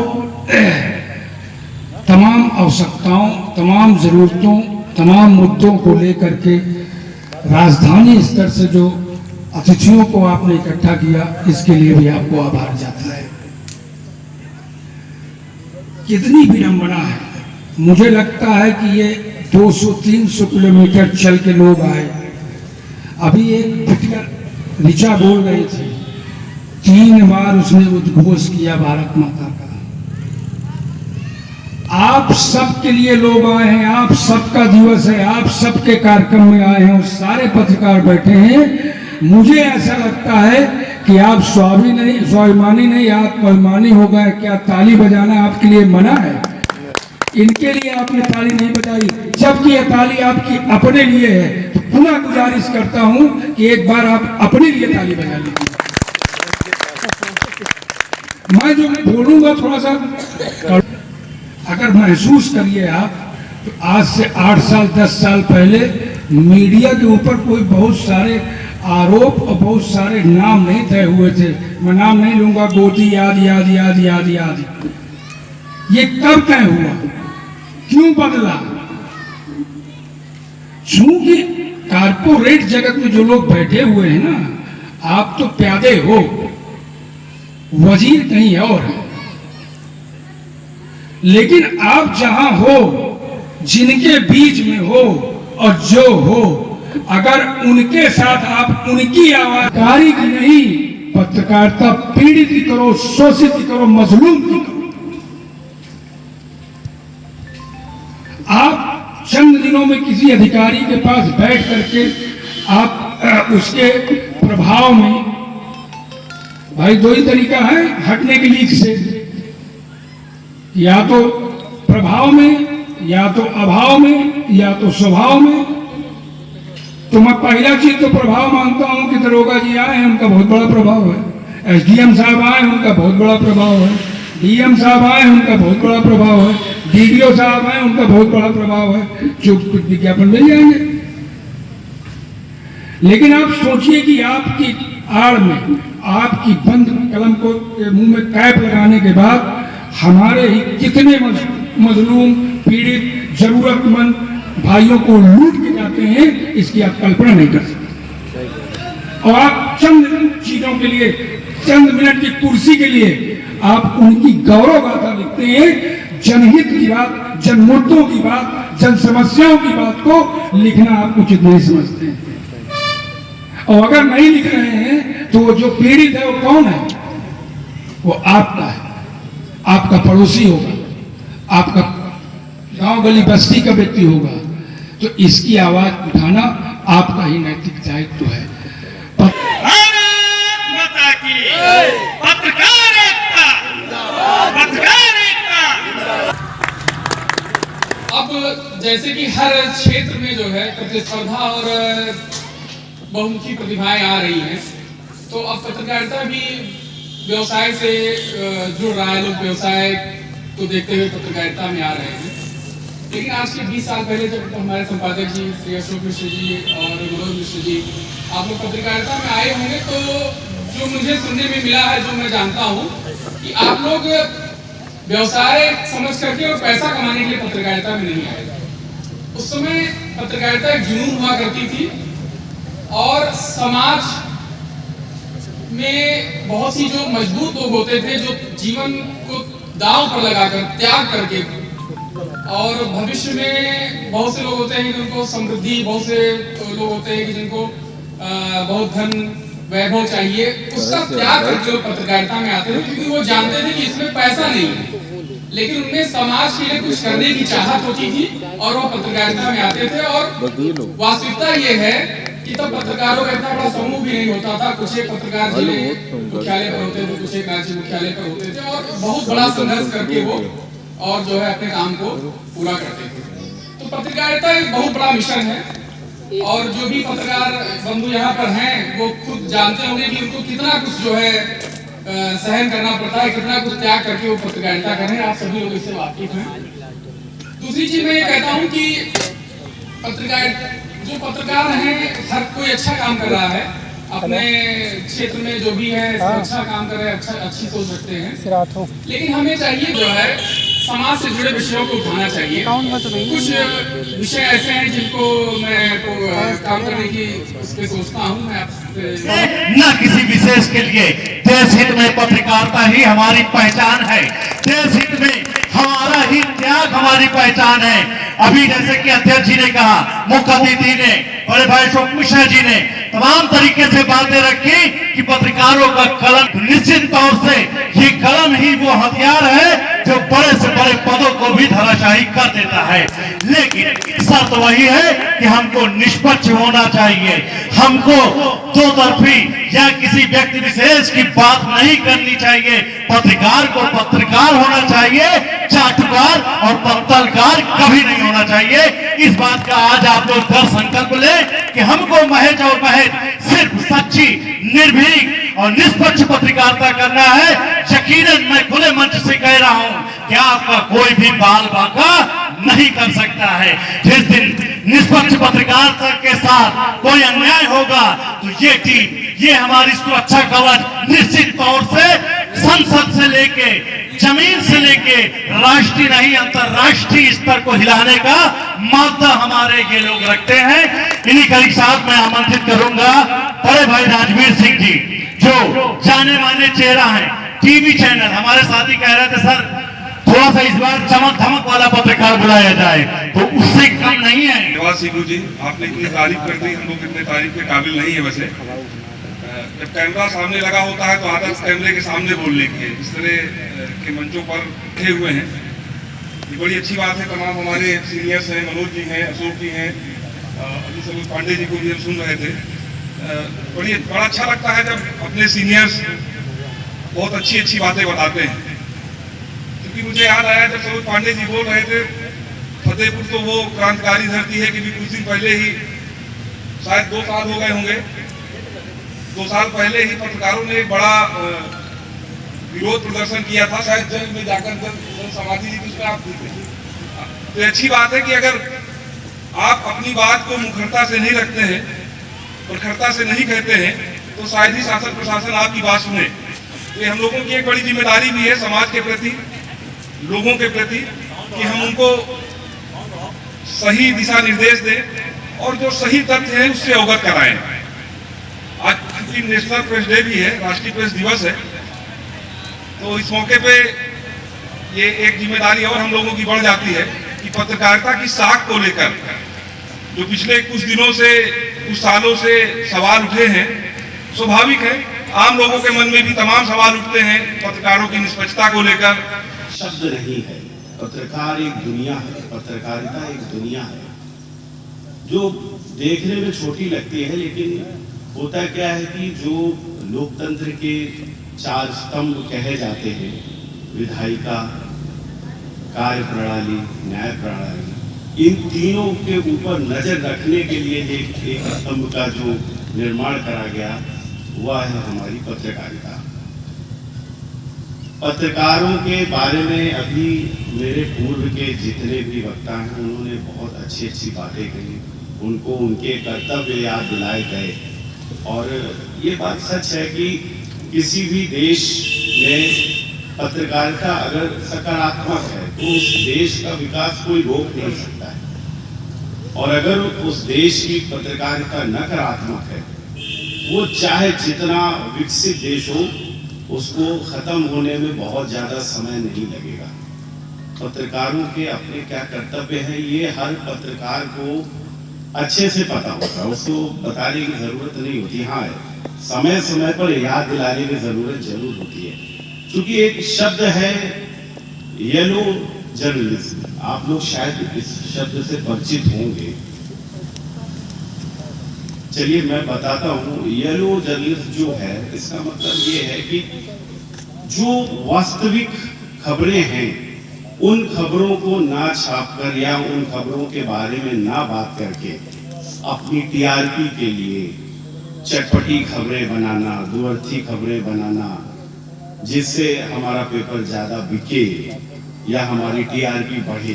Speaker 8: तमाम आवश्यकताओं, तमाम जरूरतों, तमाम मुद्दों को लेकर के राजधानी स्तर से जो अतिथियों को आपने इकट्ठा किया, इसके लिए भी आपको आभार जाता है। कितनी विडंबना है, मुझे लगता है कि ये 200-300 किलोमीटर चल के लोग आए। अभी एक बिटिया ऋचा बोल रही थी, 3 बार उसने उद्घोष किया भारत माता का। आप सबके लिए लोग आए हैं, आप सबका दिवस है, आप सबके कार्यक्रम में आए हैं और सारे पत्रकार बैठे हैं। मुझे ऐसा लगता है कि आप स्वाभिमानी नहीं, आप अभिमानी हो गए। क्या ताली बजाना आपके लिए मना है? इनके लिए आपने ताली नहीं बजाई, जबकि यह ताली आपकी अपने लिए है। तो पुनः गुजारिश करता हूं कि एक बार आप अपने लिए ताली बजा लीजिए। मैं जो बोलूंगा थोड़ा सा अगर महसूस करिए आप, तो आज से 8 साल 10 साल पहले मीडिया के ऊपर कोई बहुत सारे आरोप और बहुत सारे नाम नहीं तय हुए थे। मैं नाम नहीं लूंगा, गोदी आदि आदि आदि आदि आदि। ये कब तय हुआ, क्यों बदला? चूंकि कारपोरेट जगत में जो लोग बैठे हुए हैं ना, आप तो प्यादे हो, वजीर कहीं और है, लेकिन आप जहां हो, जिनके बीच में हो और जो हो, अगर उनके साथ आप उनकी आवाज कारी की नहीं, पत्रकारिता पीड़ित की करो, शोषित की करो, मजलूम की करो। आप चंद दिनों में किसी अधिकारी के पास बैठ करके आप उसके प्रभाव में, भाई 2 ही तरीका है हटने के लीक से, या तो प्रभाव में, या तो अभाव में, या तो स्वभाव में। तो मैं पहला चीज तो प्रभाव मानता हूं कि दरोगा जी आए हैं, उनका बहुत बड़ा प्रभाव है, एसडीएम साहब आए, उनका बहुत बड़ा प्रभाव है, डीएम साहब आए, उनका बहुत बड़ा प्रभाव है, डीडीओ साहब आए, उनका बहुत बड़ा प्रभाव है, चुप विज्ञापन मिल जाएंगे। लेकिन आप सोचिए कि आपकी आड़ में, आपकी बंद कलम को मुंह में कैप लगाने के बाद हमारे ही कितने मजलूम, पीड़ित, जरूरतमंद भाइयों को लूट के जाते हैं, इसकी आप कल्पना नहीं कर सकते। और आप चंद चीजों के लिए, चंद मिनट की कुर्सी के लिए आप उनकी गौरव गाथा लिखते हैं। जनहित की बात, जन मुद्दों की बात, जन समस्याओं की बात को लिखना आप उचित नहीं समझते हैं। और अगर नहीं लिख रहे हैं तो वो जो पीड़ित है वो कौन है? वो आपका है, आपका पड़ोसी होगा, आपका गांव गली बस्ती का व्यक्ति होगा। तो इसकी आवाज उठाना आपका ही नैतिक दायित्व है।
Speaker 6: भारत माता की पत्रकार एकता, पत्रकार एकता।
Speaker 7: अब जैसे कि हर क्षेत्र में जो है प्रतिस्पर्धा और बहुमुखी प्रतिभाएं आ रही हैं, तो अब पत्रकारिता भी व्यवसाय से जुड़ रहा है। लोग व्यवसाय को देखते हुए पत्रकारिता में आ रहे हैं। लेकिन आज के 20 साल पहले जब हमारे संपादक जी श्री अशोक मिश्र जी और विनोद मिश्र जी आप लोग पत्रकारिता में आए होंगे, तो जो मुझे सुनने में मिला है, जो मैं जानता हूँ कि आप लोग व्यवसाय समझ करके और पैसा कमाने के लिए पत्रकारिता में नहीं आए। उस समय पत्रकारिता एक जुनून हुआ करती थी और समाज में बहुत सी जो मजबूत लोग होते थे, जो जीवन को दांव पर लगाकर, त्याग करके, और भविष्य में बहुत से लोग होते हैं जिनको समृद्धि, बहुत से लोग होते हैं कि जिनको बहुत धन वैभव चाहिए, उसका त्याग करके लोग पत्रकारिता में आते थे, क्योंकि वो जानते थे कि इसमें पैसा नहीं है, लेकिन उनमें समाज के लिए कुछ करने की चाहत होती थी और वो पत्रकारिता में आते थे। और वास्तविकता ये है कि तब पत्रकारों का इतना बड़ा समूह भी नहीं होता था। कुछ एक पत्रकार जिले मुख्यालय पर होते थे, कुछ एक राज्य मुख्यालय पर होते थे, और बहुत बड़ा संघर्ष करके वो और जो है अपने काम को पूरा करते थे। तो पत्रकारिता एक बहुत बड़ा मिशन है, और जो भी पत्रकार बंधु यहाँ पर हैं वो खुद जानते होंगे कि उनको कितना कुछ जो है सहन करना पड़ता है, कितना कुछ त्याग करके वो पत्रकारिता कर रहे हैं। आप सभी लोग इससे वाकिफ हैं। दूसरी चीज मैं ये कहता हूँ कि जो पत्रकार हैं, हर कोई अच्छा काम कर रहा है अपने क्षेत्र में, जो भी है अच्छा काम कर रहे हैं, अच्छी सोच रखते हैं। लेकिन हमें चाहिए जो है समाज से जुड़े विषयों को उठाना चाहिए। कुछ विषय ऐसे हैं जिनको मैं काम करने की उसके सोचता हूँ। मैं
Speaker 2: न किसी विशेष के लिए, देश हित में पत्रकारिता ही हमारी पहचान है। देश हित में हमारा ही त्याग हमारी पहचान है। अभी जैसे कि अध्यक्ष जी ने कहा, मुख्य अतिथि ने, बड़े भाई अशोक मिश्रा जी ने तमाम तरीके से बातें रखी कि पत्रकारों का कलम, निश्चित तौर से ये कलम ही वो हथियार है जो बड़े से बड़े पदों को भी धराशायी कर देता है। लेकिन शर्त वही है कि हमको निष्पक्ष होना चाहिए, हमको दो तरफी या किसी व्यक्ति विशेष की बात नहीं करनी चाहिए। पत्रकार को पत्रकार होना चाहिए, चाटुकार और पत्तलकार कभी नहीं होना चाहिए। इस बात का आज आप लोग दृढ़ संकल्प ले कि हमको महज और महज सिर्फ सच्ची, निर्भीक और निष्पक्ष पत्रकारिता करना है। यकीनन मैं खुले मंच से कह रहा हूं कि आपका कोई भी बाल बाका नहीं कर सकता है। जिस दिन निष्पक्ष पत्रकारिता के साथ कोई अन्याय होगा तो ये टीम, ये हमारी सुरक्षा कवच निश्चित तौर से संसद से लेके, जमीन से लेके राष्ट्रीय नहीं अंतरराष्ट्रीय स्तर को हिलाने का मादा हमारे ये लोग रखते हैं। इन्हीं करीब साथ मैं आमंत्रित करूंगा बड़े भाई राजवीर सिंह जी, जो जाने माने चेहरा है, टीवी चैनल। हमारे साथी कह रहे थे सर थोड़ा सा इस बार चमक धमक वाला पत्रकार बुलाया जाए, तो उससे कम नहीं है।
Speaker 9: धन्यवाद सिद्धू जी, आपने इतनी तारीफ कर दी, हम लोग इतने तारीफ के काबिल नहीं है। वैसे जब कैमरा सामने लगा होता है तो आदत कैमरे के सामने बोलने की है। इस तरह के मंचों पर बैठे हुए हैं, ये बड़ी अच्छी बात है। तमाम हमारे सीनियर्स हैं, मनोज जी हैं, अशोक जी हैं, अभी सरोज पांडे जी को भी हम सुन रहे थे। बड़ा अच्छा लगता है जब अपने सीनियर्स बहुत अच्छी अच्छी बातें बताते हैं। क्योंकि मुझे याद आया जब सरोज पांडे जी बोल रहे थे, फतेहपुर तो वो क्रांतिकारी धरती है कि भी कुछ दिन पहले ही, शायद 2 साल हो गए होंगे, 2 साल पहले ही पत्रकारों ने एक बड़ा विरोध प्रदर्शन किया था, शायद जंग में जाकर जन समाधि जी जिसमें आप थे। तो अच्छी बात है कि अगर आप अपनी बात को मुखरता से नहीं रखते हैं, प्रखरता से नहीं कहते हैं, तो शायद ही शासन प्रशासन आपकी बात सुने। तो ये हम लोगों की एक बड़ी जिम्मेदारी भी है समाज के प्रति, लोगों के प्रति, कि हम उनको सही दिशा निर्देश दें और जो सही तथ्य है उससे अवगत कराएं। आज चूंकि नेशनल प्रेस डे भी है, राष्ट्रीय प्रेस दिवस है, तो इस मौके पे ये एक जिम्मेदारी और हम लोगों की बढ़ जाती है कि पत्रकारिता की साख को लेकर जो पिछले कुछ दिनों से, कुछ सालों से सवाल उठे हैं, स्वाभाविक है आम लोगों के मन में भी तमाम सवाल उठते हैं पत्रकारों की निष्पक्षता को लेकर।
Speaker 10: शब्द नहीं है, पत्रकार एक दुनिया है, पत्रकारिता एक दुनिया है जो देखने में छोटी लगती है, लेकिन होता क्या है कि जो लोकतंत्र के 4 स्तंभ कहे जाते हैं, विधायिका, कार्य प्रणाली, न्याय प्रणाली, इन तीनों के ऊपर नजर रखने के लिए एक स्तंभ का जो निर्माण करा गया वह है हमारी पत्रकारिता। पत्रकारों के बारे में अभी मेरे पूर्व के जितने भी वक्ता हैं उन्होंने बहुत अच्छी अच्छी बातें कही, उनको उनके कर्तव्य याद दिलाए गए। और ये बात सच है कि किसी भी देश में पत्रकारिता अगर सकारात्मक है तो उस देश का विकास कोई रोक नहीं सकता है, और अगर उस देश की पत्रकारिता नकारात्मक है, वो चाहे जितना विकसित देश हो, उसको खत्म होने में बहुत ज्यादा समय नहीं लगेगा। पत्रकारों के अपने क्या कर्तव्य हैं ये हर पत्रकार को अच्छे से पता होगा, उसको बताने की जरूरत नहीं होती। हाँ, समय समय पर याद दिलाने की जरूरत जरूर होती है, क्योंकि एक शब्द है येलो जर्नलिज्म, आप लोग शायद इस शब्द से परिचित होंगे। चलिए मैं बताता हूँ, येलो जर्नलिज्म जो है इसका मतलब ये है कि जो वास्तविक खबरें हैं उन खबरों को ना छापकर या उन खबरों के बारे में ना बात करके अपनी टीआरपी के लिए चटपटी खबरें बनाना, दुअर्थी खबरें बनाना, जिससे हमारा पेपर ज्यादा बिके या हमारी टीआरपी बढ़े,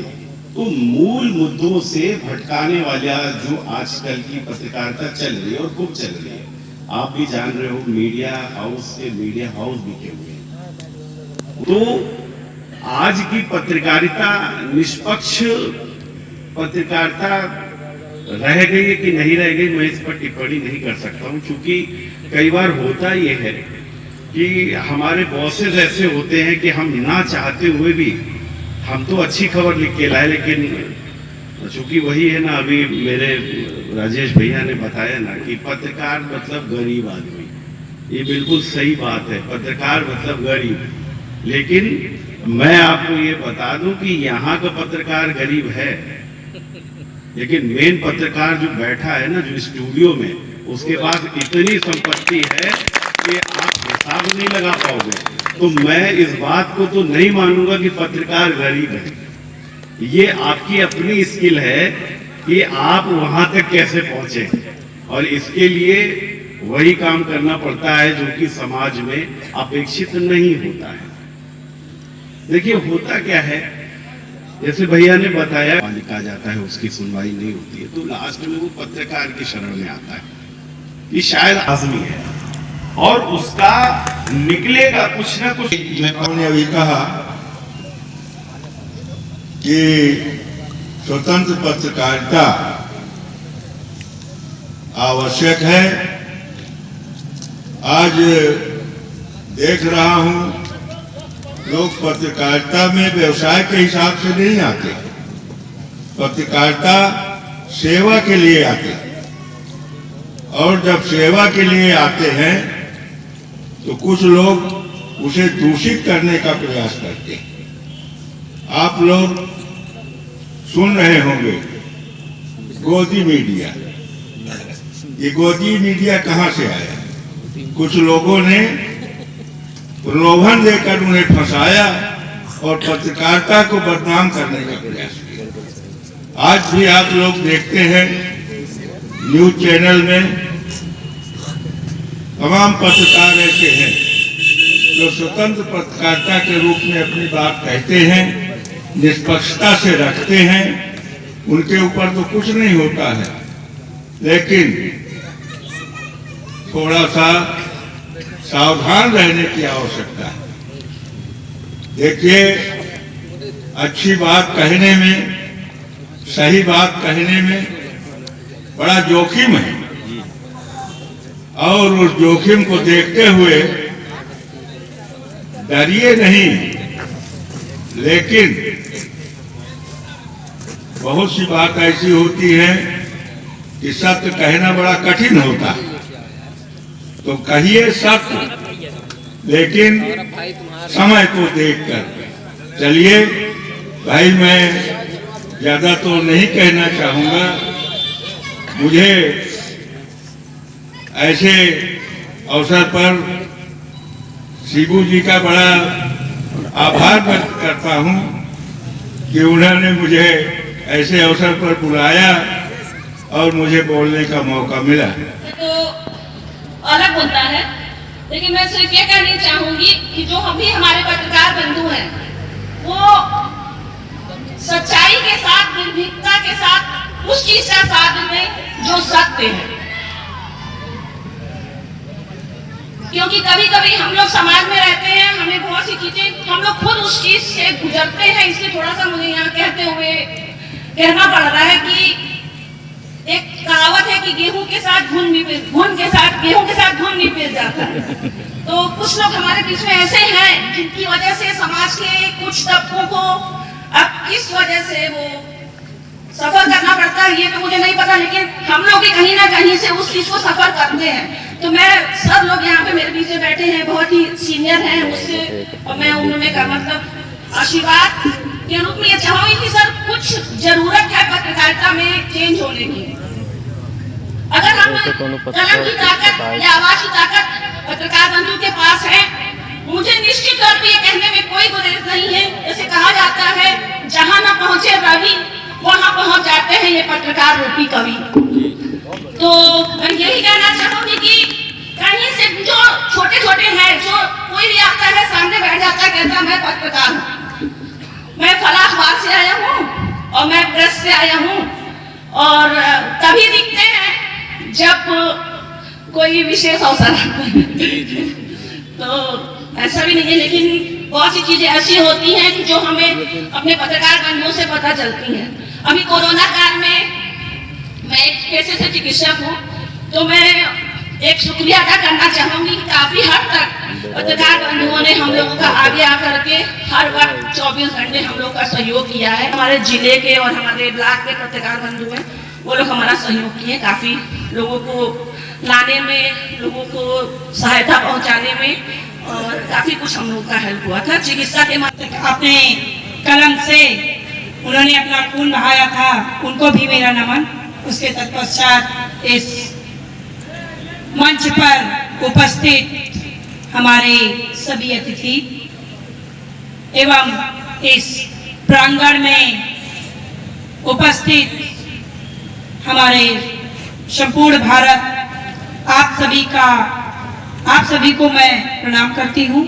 Speaker 10: तो मूल मुद्दों से भटकाने वाला जो आजकल की पत्रकारिता चल रही है और खूब चल रही है। आप भी जान रहे हो, मीडिया हाउस के मीडिया हाउस बिके हुए हैं। तो आज की पत्रकारिता निष्पक्ष पत्रकारिता रह गई है कि नहीं रह गई, मैं इस पर टिप्पणी नहीं कर सकता हूं, क्योंकि कई बार होता ये है कि हमारे बॉसेस ऐसे होते हैं कि हम ना चाहते हुए भी हम तो अच्छी खबर लिख के लाए, लेकिन चूंकि वही है ना, अभी मेरे राजेश भैया ने बताया ना कि पत्रकार मतलब गरीब आदमी, ये बिल्कुल सही बात है, पत्रकार मतलब गरीब। लेकिन मैं आपको ये बता दूं कि यहाँ का पत्रकार गरीब है, लेकिन मेन पत्रकार जो बैठा है ना, जो स्टूडियो में, उसके पास इतनी संपत्ति है कि आप हिसाब नहीं लगा पाओगे। तो मैं इस बात को तो नहीं मानूंगा कि पत्रकार गरीब है। ये आपकी अपनी स्किल है कि आप वहां तक कैसे पहुंचे, और इसके लिए वही काम करना पड़ता है जो कि समाज में अपेक्षित नहीं होता है। देखिए होता क्या है, जैसे भैया ने बताया, लिखा जाता है उसकी सुनवाई नहीं होती है, तो लास्ट में वो पत्रकार की शरण में आता है कि शायद आदमी है और उसका निकलेगा कुछ ना कुछ।
Speaker 11: मैंने अभी कहा कि स्वतंत्र पत्रकारिता आवश्यक है। आज देख रहा हूं लोग पत्रकारिता में व्यवसाय के हिसाब से नहीं आते, पत्रकारिता सेवा के लिए आते, और जब सेवा के लिए आते हैं तो कुछ लोग उसे दूषित करने का प्रयास करते हैं। आप लोग सुन रहे होंगे गोदी मीडिया, ये गोदी मीडिया कहां से आया? कुछ लोगों ने प्रलोभन देकर उन्हें फंसाया और पत्रकारिता को बदनाम करने का प्रयास किया। आज भी आप लोग देखते हैं न्यूज चैनल में तमाम पत्रकार ऐसे हैं जो स्वतंत्र पत्रकारिता के रूप में अपनी बात कहते हैं, निष्पक्षता से रखते हैं, उनके ऊपर तो कुछ नहीं होता है, लेकिन थोड़ा सा सावधान रहने की आवश्यकता है। देखिए, अच्छी बात कहने में, सही बात कहने में बड़ा जोखिम है, और उस जोखिम को देखते हुए डरिए नहीं, लेकिन बहुत सी बात ऐसी होती है कि सत्य कहना बड़ा कठिन होता है, तो कहिए सत्य, लेकिन समय को देखकर। चलिए भाई, मैं ज्यादा तो नहीं कहना चाहूंगा। मुझे ऐसे अवसर पर शिबू जी का बड़ा आभार व्यक्त करता हूं कि उन्होंने मुझे ऐसे अवसर पर बुलाया और मुझे बोलने का मौका मिला।
Speaker 12: तो अलग होता है, लेकिन मैं सिर्फ ये कहना चाहूंगी कि जो हम भी हमारे पत्रकार बंधु हैं, वो सच्चाई के साथ, निर्भीकता के साथ उस चीज का साथ दें जो सत्य है। क्योंकि कभी कभी हम लोग समाज में रहते हैं, हमें बहुत सी चीजें हम लोग खुद उस चीज से गुजरते हैं, इसलिए थोड़ा सा मुझे यहाँ कहते हुए कहना पड़ रहा है कि एक कहावत है कि गेहूं के साथ घुन नहीं पिस जाता है। तो कुछ लोग हमारे बीच में ऐसे हैं जिनकी वजह से समाज के कुछ तबकों को अब किस वजह से वो सफर करना पड़ता है, ये तो मुझे नहीं पता, लेकिन हम लोग भी कहीं ना कहीं से उस चीज को सफर करते हैं। तो मैं, सब लोग यहाँ पे मेरे बीच में बैठे हैं, बहुत ही सीनियर हैं मुझसे, और मैं उन्होंने का मतलब आशीर्वाद के रूप में ये चाहूंगी कि सर कुछ जरूरत है पत्रकारिता में चेंज होने की। अगर हम कलम की ताकत या आवाज की ताकत पत्रकार बंधु के पास है, मुझे निश्चित तौर पर ये कहने में कोई गुरेज नहीं है। जैसे कहा जाता है, जहां न पहुंचे रवि वहां पहुंच जाते हैं ये पत्रकार रूपी कवि। तो मैं यही कहना चाहूंगी कि कहीं से जो छोटे छोटे हैं, जो कोई भी आता है सामने बैठ जाता है, कहता मैं पत्रकार हूँ, मैं फला अखबार से आया हूँ और मैं प्रेस से आया हूँ, और तभी दिखते हैं जब कोई विशेष अवसर आता है। तो ऐसा भी नहीं है, लेकिन बहुत सी चीजें ऐसी होती हैं कि जो हमें अपने पत्रकार बंधुओं से पता चलती हैं। अभी कोरोना काल में मैं एक पेशे से चिकित्सक हूँ, तो मैं एक शुक्रिया अदा करना चाहूंगी कि काफी हद तक पत्रकार बंधुओं ने हम लोगों का आगे आकर के हर वक्त 24 घंटे हम लोग का सहयोग किया है। हमारे जिले के और हमारे ब्लॉक के पत्रकार बंधु हैं, वो लोग हमारा सहयोग किए, काफी लोगों को लाने में, लोगों को सहायता पहुंचाने में, और काफी कुछ हम लोग का हेल्प हुआ था। चिकित्सा के माध्यम
Speaker 13: अपने कलम से उन्होंने अपना खून बहाया था, उनको भी मेरा नमन। उसके तत्पश्चात इस मंच पर उपस्थित हमारे सभी अतिथि एवं इस प्रांगण में उपस्थित हमारे संपूर्ण भारत, आप सभी को मैं प्रणाम करती हूँ।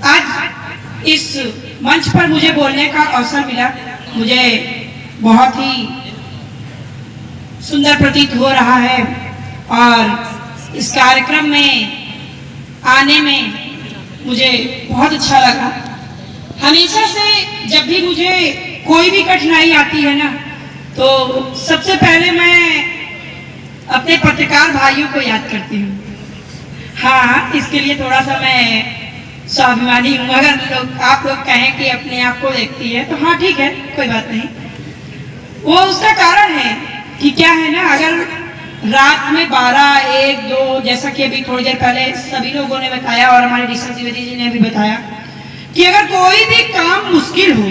Speaker 13: आज इस मंच पर मुझे बोलने का अवसर मिला, मुझे बहुत ही सुंदर प्रतीत हो रहा है, और इस कार्यक्रम में आने में मुझे बहुत अच्छा लगा। हमेशा से जब भी मुझे कोई भी कठिनाई आती है ना, तो सबसे पहले मैं अपने पत्रकार भाइयों को याद करती हूँ। हाँ, इसके लिए थोड़ा सा मैं स्वाभिमानी हूँ। अगर आप लोग कहें कि अपने आप को देखती है, तो हाँ ठीक है, कोई बात नहीं। वो उसका कारण है कि क्या है ना, अगर रात में 12, 1, 2, जैसा कि अभी थोड़ी देर पहले सभी लोगों ने बताया और हमारे ऋषभ द्विवेदी जी ने भी बताया कि अगर कोई भी काम मुश्किल हो,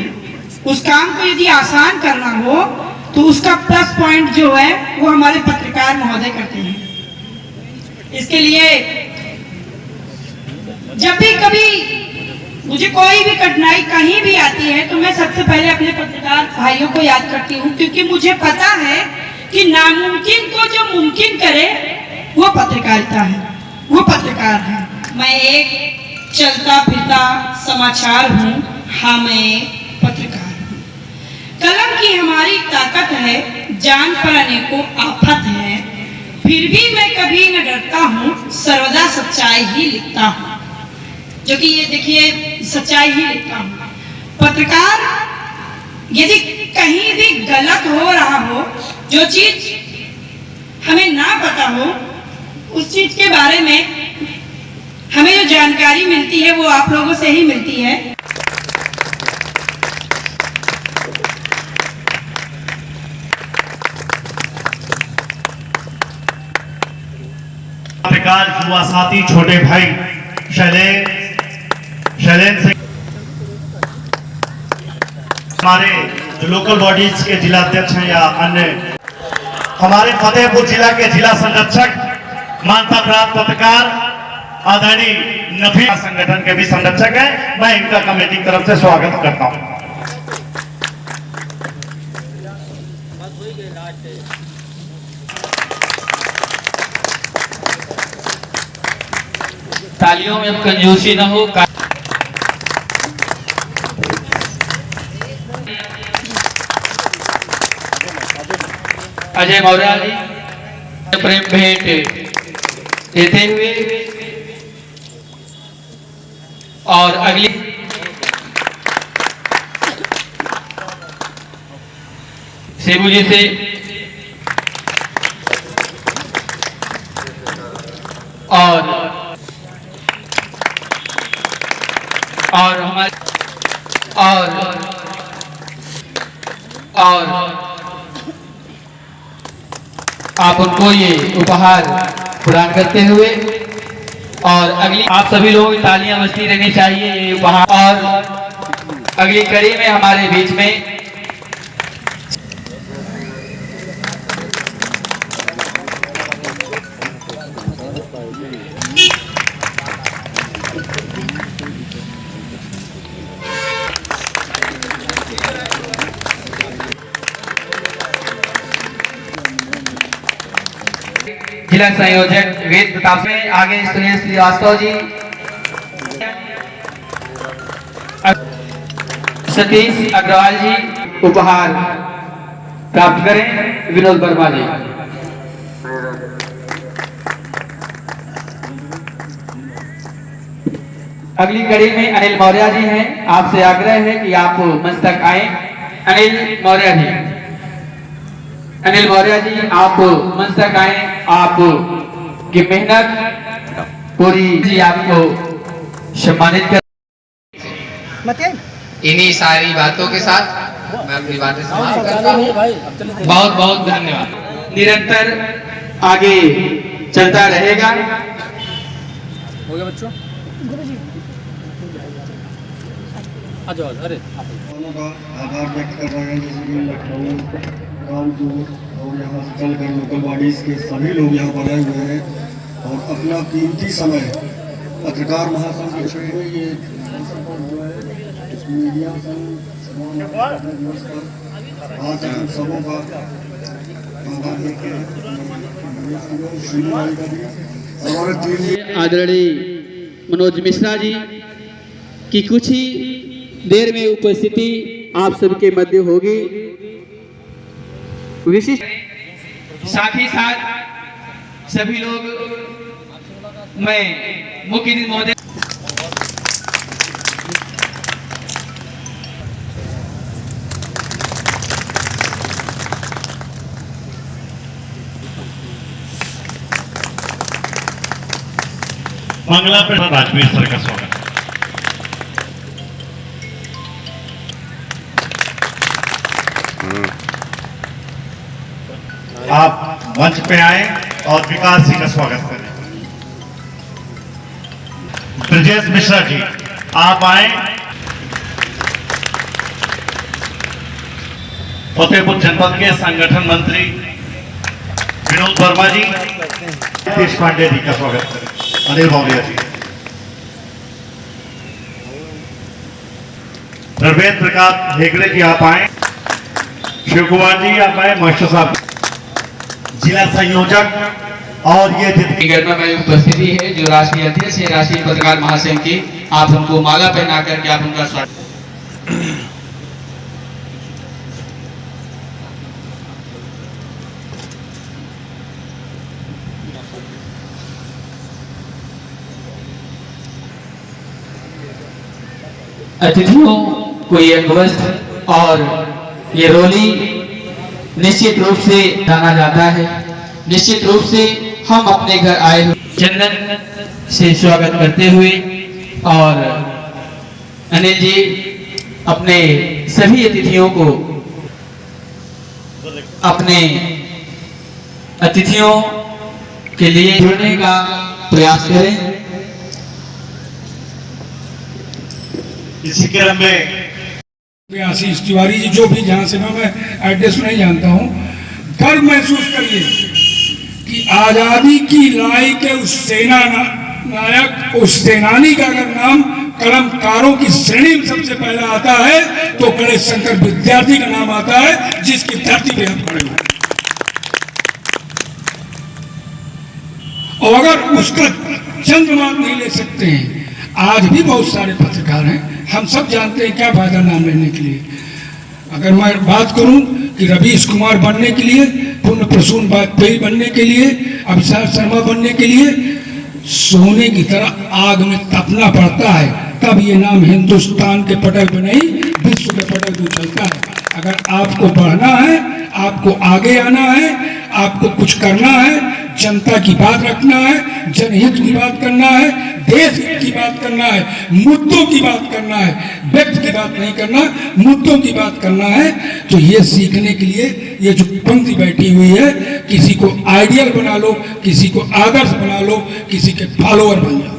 Speaker 13: उस काम को यदि आसान करना हो, तो उसका प्लस पॉइंट जो है वो हमारे पत्रकार महोदय करते हैं। इसके लिए जब भी कभी मुझे कोई भी कठिनाई कहीं भी आती है, तो मैं सबसे पहले अपने पत्रकार भाइयों को याद करती हूँ, क्योंकि मुझे पता है कि नामुमकिन को जो मुमकिन करे वो पत्रकारिता है, वो पत्रकार है। मैं एक चलता फिरता समाचार हूँ, हाँ मैं पत्रकार हूँ। कलम की हमारी ताकत है, जान पर अनेकों आफत है, फिर भी मैं कभी न डरता हूँ, सर्वदा सच्चाई ही लिखता हूँ। जो कि ये देखिए सच्चाई ही लिखता हूँ। पत्रकार यदि कहीं भी गलत हो रहा हो, जो चीज हमें ना पता हो, उस चीज के बारे में हमें जो जानकारी मिलती है वो आप लोगों से ही मिलती है।
Speaker 2: पत्रकार युवा साथी छोटे भाई शैलेंद्र सिंह, हमारे जो लोकल बॉडीज के जिला अध्यक्ष हैं या अन्य, हमारे फतेहपुर जिला के जिला संरक्षक, मान्यता प्राप्त पत्रकार आदरणीय नफी संगठन के भी संरक्षक हैं, मैं इनका कमेटी की तरफ से स्वागत करता हूं।
Speaker 7: तालियों में कंजूसी न हो। अजय मौर्य जी प्रेम भेंट देते हुए और अगली सेबू जी से और हमारे और आप उनको ये उपहार प्रदान करते हुए और अगली आप सभी लोगों की तालियां बजती रहनी चाहिए ये उपहार। और अगली कड़ी में हमारे बीच में जिला संयोजक वेद प्रताप में आगे सुरेश श्रीवास्तव जी, सतीश अग्रवाल जी उपहार प्राप्त करें। विनोद वर्मा जी, अगली कड़ी में अनिल मौर्य जी हैं, आपसे आग्रह है कि आप मंच तक आए। अनिल मौर्य जी, आप मंच तक आए। आप की मेहनत पूरी जी आपको सम्मानित कर। इन्हीं सारी बातों के साथ मैं अपनी बातें समाप्त करता हूँ। बहुत बहुत धन्यवाद। निरंतर आगे चलता रहेगा। हो गया बच्चों, अरे
Speaker 14: आभार व्यक्त कर रहे हैं, जैसे लखनऊ, कानपुर और यहाँ से चलकर लोकल बॉडीज के सभी लोग यहाँ पर आए हुए हैं और अपना कीमती समय पत्रकार महासंघ के ये मीडिया संघ आज हम सबों का आभार व्यक्त करें।
Speaker 7: आदरणीय मनोज मिश्रा जी की कुछ ही देर में उपस्थिति आप सबके मध्य होगी। विशिष्ट साथ ही साथ सभी लोग, मैं मुख्य महोदय
Speaker 2: मंगला पे राजवीर सर का स्वागत। आप मंच पे आए और विकास जी का स्वागत करें। ब्रजेश मिश्रा जी आप आए। फतेहपुर जनपद के संगठन मंत्री विनोद वर्मा जी, देश पांडे जी का स्वागत करें। अनिल मौर्य जी, रवेद प्रकाश हेगड़े जी आप आए। शिव कुमार जी आप आए। मास्टर साहब जिला संयोजक और ये
Speaker 7: गरिमा में उपस्थिति है जो राष्ट्रीय अध्यक्ष है राष्ट्रीय पत्रकार महासंघ की, आप उनको माला पहना करके आप उनका स्वागत। अतिथियों को ये वस्त्र और ये रोली निश्चित रूप से जाना जाता है। निश्चित रूप से हम अपने घर आए हुए चंदन से स्वागत करते हुए और अनिल जी अपने सभी अतिथियों को अपने अतिथियों के लिए जुड़ने का प्रयास करें।
Speaker 2: इसी क्रम में
Speaker 8: आशीष तिवारी जी, जो भी जहां से मैं एड्रेस नहीं जानता हूं, गर्व महसूस करिए कि आजादी की लड़ाई के उस सेना नायक, उस सेनानी का अगर नाम कलमकारों की श्रेणी में सबसे पहले आता है तो गणेश शंकर विद्यार्थी का नाम आता है, जिसकी धरती पे हम खड़े हैं। और अगर उसका चंद्रमान नहीं ले सकते हैं, आज भी बहुत सारे पत्रकार हैं, हम सब जानते हैं क्या फायदा नाम लेने के लिए। अगर मैं बात करूं कि रवीश कुमार बनने के लिए, पुण्य प्रसून वाजपेयी बनने के लिए, अभिषेक शर्मा बनने के लिए सोने की तरह आग में तपना पड़ता है, तब ये नाम हिंदुस्तान के पटल पे नहीं विश्व के पटल पे चलता है। अगर आपको बढ़ना है, आपको आगे आना है, आपको कुछ करना है, जनता की बात रखना है, जनहित की बात करना है, देश की बात करना है, मुद्दों की बात करना है, व्यक्ति की बात नहीं करना, मुद्दों की बात करना है, तो ये सीखने के लिए ये जो पंक्ति बैठी हुई है, किसी को आइडियल बना लो, किसी को आदर्श बना लो, किसी के फॉलोअर बन जाओ।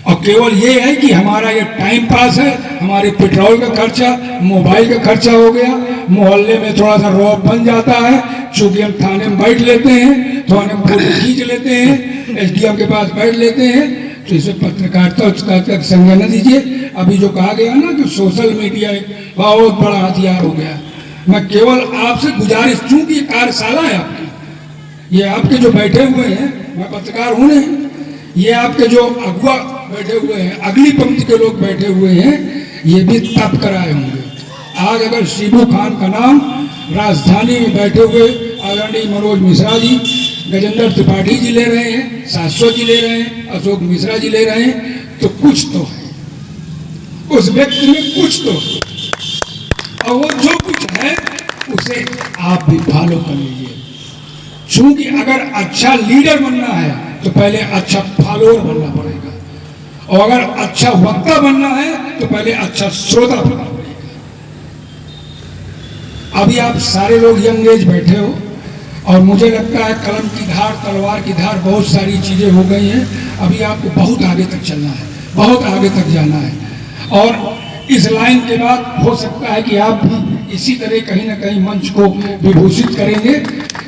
Speaker 8: और केवल ये है कि हमारा ये टाइम पास है, हमारे पेट्रोल का खर्चा, मोबाइल का खर्चा हो गया, मोहल्ले में थोड़ा सा रौब बन जाता है, चूंकि हम थाने में बैठ लेते हैं, थाने में फोटो खींच लेते हैं, एसडीएम के पास बैठ लेते हैं, तो इसे पत्रकारिता उसका संज्ञान न दीजिए। अभी जो कहा गया ना कि सोशल मीडिया एक बहुत बड़ा हथियार हो गया, मैं केवल आपसे गुजारिश, चूंकि कार्यशाला है आपकी, ये आपके जो बैठे हुए हैं, मैं पत्रकार हूं नहीं, ये आपके जो अगुआ बैठे हुए हैं, अगली पंक्ति के लोग बैठे हुए हैं, ये भी तप कराए होंगे। आज अगर शिबू खान का नाम राजधानी में बैठे हुए आदरणीय मनोज मिश्रा जी, गजेंद्र त्रिपाठी जी ले रहे हैं, शाश्वत जी ले रहे हैं, अशोक मिश्रा जी ले रहे हैं, तो कुछ तो है उस व्यक्ति में, कुछ तो है। और वो जो कुछ है उसे आप भी फॉलो कर लीजिए। चूंकि अगर अच्छा लीडर बनना है तो पहले अच्छा फॉलोअर बनना पड़ेगा, और अगर अच्छा वक्ता बनना है तो पहले अच्छा श्रोता बनना पड़ेगा। अभी आप सारे लोग यंग एज बैठे हो, और मुझे लगता है कलम की धार, तलवार की धार, बहुत सारी चीजें हो गई हैं। अभी आपको बहुत आगे तक चलना है, बहुत आगे तक जाना है, और इस लाइन के बाद हो सकता है कि आप भी इसी तरह कहीं ना कहीं मंच को विभूषित करेंगे।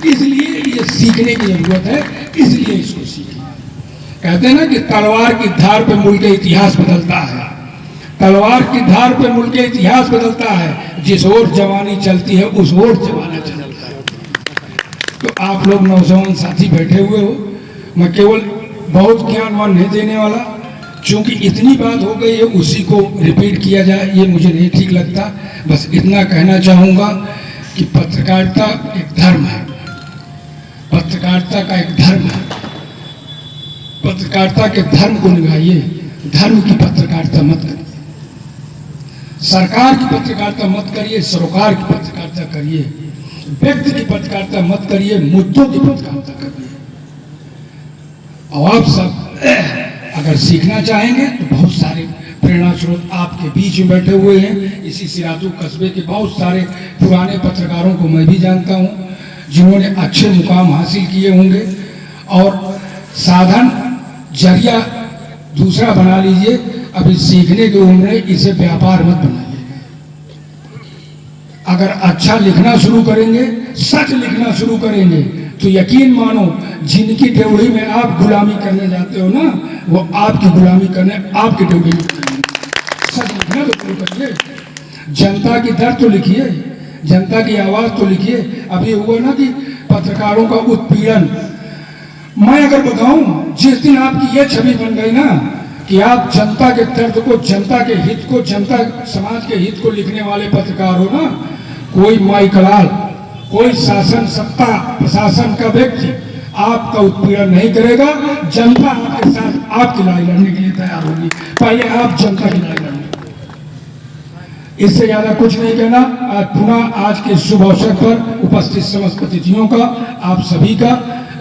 Speaker 8: इसलिए ये सीखने की जरूरत है, इसलिए इसको सीखें। कहते हैं ना कि तलवार की धार पे मुल्क का इतिहास बदलता है, तलवार की धार पे मुल्क का इतिहास बदलता है, जिस ओर जवानी चलती है उस ओर जमाना चलता है। तो आप लोग नौजवान साथी बैठे हुए हो, मैं केवल बहुत ज्ञानवान नहीं देने वाला, चूंकि इतनी बात हो गई है उसी को रिपीट किया जाए ये मुझे नहीं ठीक लगता। बस इतना कहना चाहूँगा कि पत्रकारिता एक धर्म है, पत्रकारिता का एक धर्म है, पत्रकारिता के धर्म को निभाइए, धर्म की पत्रकारिता मत करिए, सरकार की पत्रकारिता मत करिए, सरोकार की पत्रकारिता करिए, व्यक्ति की पत्रकारिता मत करिए, मुद्दों की पत्रकारिता करिए। और आप सब अगर सीखना चाहेंगे तो बहुत सारे प्रेरणा स्रोत आपके बीच में बैठे हुए हैं। इसी सिरातू कस्बे के बहुत सारे पुराने पत्रकारों को मैं भी जानता हूं, जिन्होंने अच्छे मुकाम हासिल किए होंगे। और साधन जरिया दूसरा बना लीजिए, अभी सीखने की उम्र है, इसे व्यापार मत बनाइए। अगर अच्छा लिखना शुरू करेंगे, सच लिखना शुरू करेंगे, तो यकीन मानो जिनकी ड्योढ़ी में आप गुलामी करने जाते हो ना, वो आपकी गुलामी करने आपकी ड्योढ़ी में करेंगे। सच लिखना तो शुरू करिए, जनता की दर्द तो लिखिए, जनता की आवाज तो लिखिए। अभी हुआ ना कि पत्रकारों का उत्पीड़न, मैं अगर बताऊं जिस दिन आपकी यह छवि बन गई ना कि आप जनता के दर्द को, जनता के हित को, जनता समाज के हित को लिखने वाले पत्रकार हो ना, कोई माइकलाल, कोई शासन सत्ता प्रशासन का व्यक्ति आपका उत्पीड़न नहीं करेगा। जनता आपके साथ आपकी लड़ाई लड़ने के लिए तैयार होगी। पहले आप जनता की लड़ाई लड़ेंगे। इससे ज्यादा कुछ नहीं कहना। आज पुनः आज के शुभ अवसर पर उपस्थित समस्त अतिथियों का, आप सभी का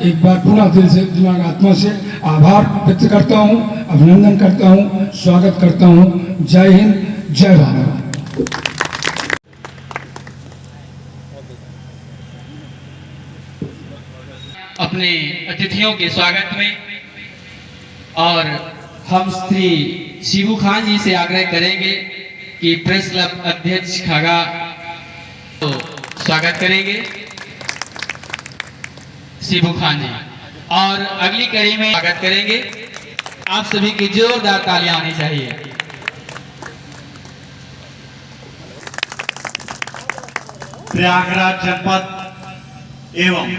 Speaker 8: एक बार पुनः दिल से, दिमाग आत्मा से आभार व्यक्त करता हूं, अभिनंदन करता हूं, स्वागत करता हूं। जय हिंद, जय भारत।
Speaker 7: अपने अतिथियों के स्वागत में और हम श्री शिबू खान जी से आग्रह करेंगे कि प्रेस क्लब अध्यक्ष खगा तो स्वागत करेंगे शिबू खान जी, और अगली कड़ी में स्वागत करेंगे। आप सभी की जोरदार तालियां होनी चाहिए।
Speaker 2: प्रयागराज जनपद एवं